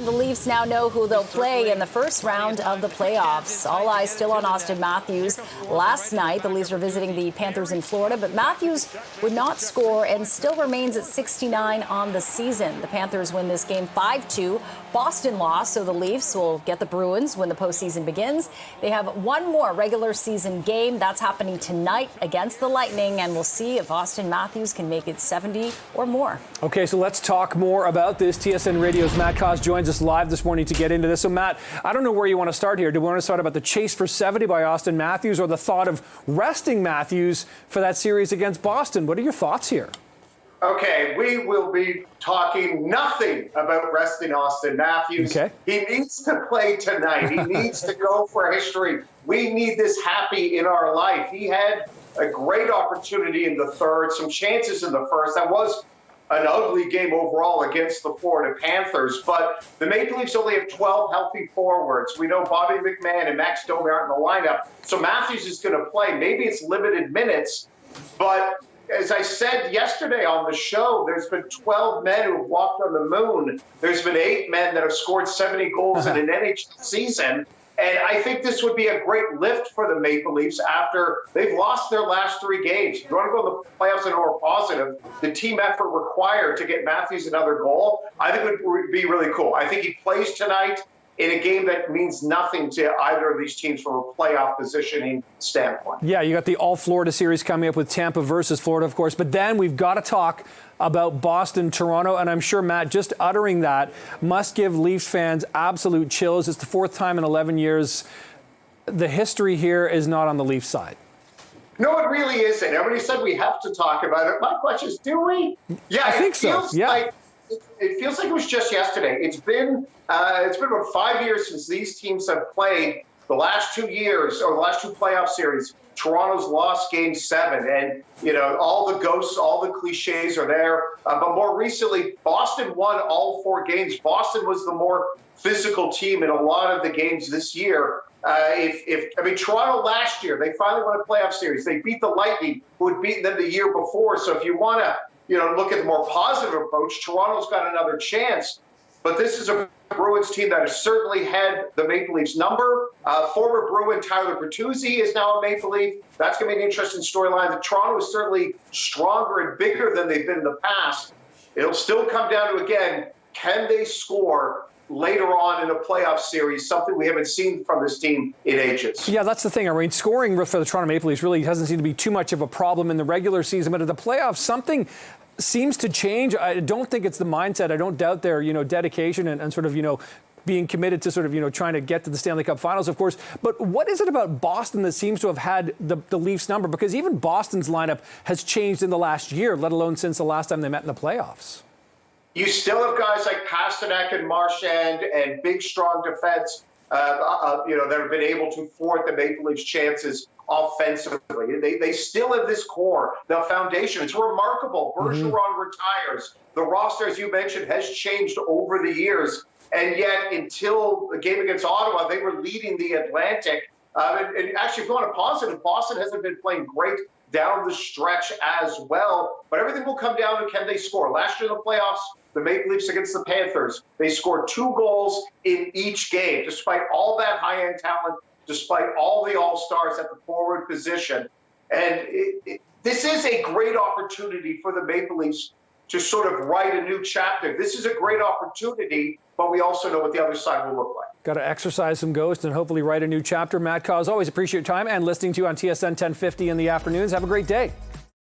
The Leafs now know who they'll play in the first round of the playoffs. All eyes still on Auston Matthews. Last night, the Leafs were visiting the Panthers in Florida, but Matthews would not score and still remains at 69 on the season. The Panthers win this game 5-2. Boston lost, so the Leafs will get the Bruins when the postseason begins. They have one more regular season game. That's happening tonight against the Lightning, and we'll see if Auston Matthews can make it 70 or more. Okay, so let's talk more about this. TSN Radio's Matt Cos joins us live this morning to get into this. So, Matt, I don't know where you want to start here. Do we want to start about the chase for 70 by Auston Matthews or the thought of resting Matthews for that series against Boston? What are your thoughts here? Okay, we will be talking nothing about resting Auston Matthews. Okay. He needs to play tonight. He needs to go for history. We need this happy in our life. He had a great opportunity in the third, some chances in the first. That was an ugly game overall against the Florida Panthers, but the Maple Leafs only have 12 healthy forwards. We know Bobby McMahon and Max Domi aren't in the lineup, so Matthews is going to play. Maybe it's limited minutes, but as I said yesterday on the show, there's been 12 men who have walked on the moon. There's been 8 men that have scored 70 goals in an NHL season. And I think this would be a great lift for the Maple Leafs after they've lost their last 3 games. If you want to go to the playoffs and more positive, the team effort required to get Matthews another goal, I think it would be really cool. I think he plays tonight in a game that means nothing to either of these teams from a playoff positioning standpoint. Yeah, you got the All-Florida series coming up with Tampa versus Florida, of course. But then we've got to talk about Boston, Toronto. And I'm sure, Matt, just uttering that must give Leafs fans absolute chills. It's the 4th time in 11 years. The history here is not on the Leafs side. No, it really isn't. Everybody said we have to talk about it. My question is, do we? Yeah, I think so. Yeah. It feels like it was just yesterday. It's been about 5 years since these teams have played. The last 2 years, or the last 2 playoff series, Toronto's lost Game 7, and all the ghosts, all the cliches are there. But more recently, Boston won all 4 games. Boston was the more physical team in a lot of the games this year. Toronto last year, they finally won a playoff series. They beat the Lightning, who had beaten them the year before. So if you want to look at the more positive approach, Toronto's got another chance. But this is a Bruins team that has certainly had the Maple Leafs number. Former Bruin Tyler Bertuzzi is now a Maple Leaf. That's going to be an interesting storyline. The Toronto is certainly stronger and bigger than they've been in the past. It'll still come down to, again, can they score later on in a playoff series, something we haven't seen from this team in ages. Yeah, that's the thing. I mean, scoring for the Toronto Maple Leafs really doesn't seem to be too much of a problem in the regular season, but in the playoffs, something seems to change. I don't think it's the mindset. I don't doubt their, dedication and sort of, being committed to sort of, trying to get to the Stanley Cup Finals, of course. But what is it about Boston that seems to have had the Leafs number? Because even Boston's lineup has changed in the last year, let alone since the last time they met in the playoffs. You still have guys like Pasternak and Marchand and big, strong defense, that have been able to thwart the Maple Leafs' chances offensively. They still have this core, the foundation. It's remarkable. Bergeron retires. The roster, as you mentioned, has changed over the years. And yet, until the game against Ottawa, they were leading the Atlantic. And actually, if you want a positive, Boston hasn't been playing great down the stretch as well. But everything will come down to, can they score? Last year in the playoffs, the Maple Leafs against the Panthers, they scored 2 goals in each game, despite all that high-end talent, despite all the all-stars at the forward position. And this is a great opportunity for the Maple Leafs to sort of write a new chapter. This is a great opportunity, but we also know what the other side will look like. Got to exercise some ghosts and hopefully write a new chapter. Matt Cos, always appreciate your time and listening to you on TSN 1050 in the afternoons. Have a great day.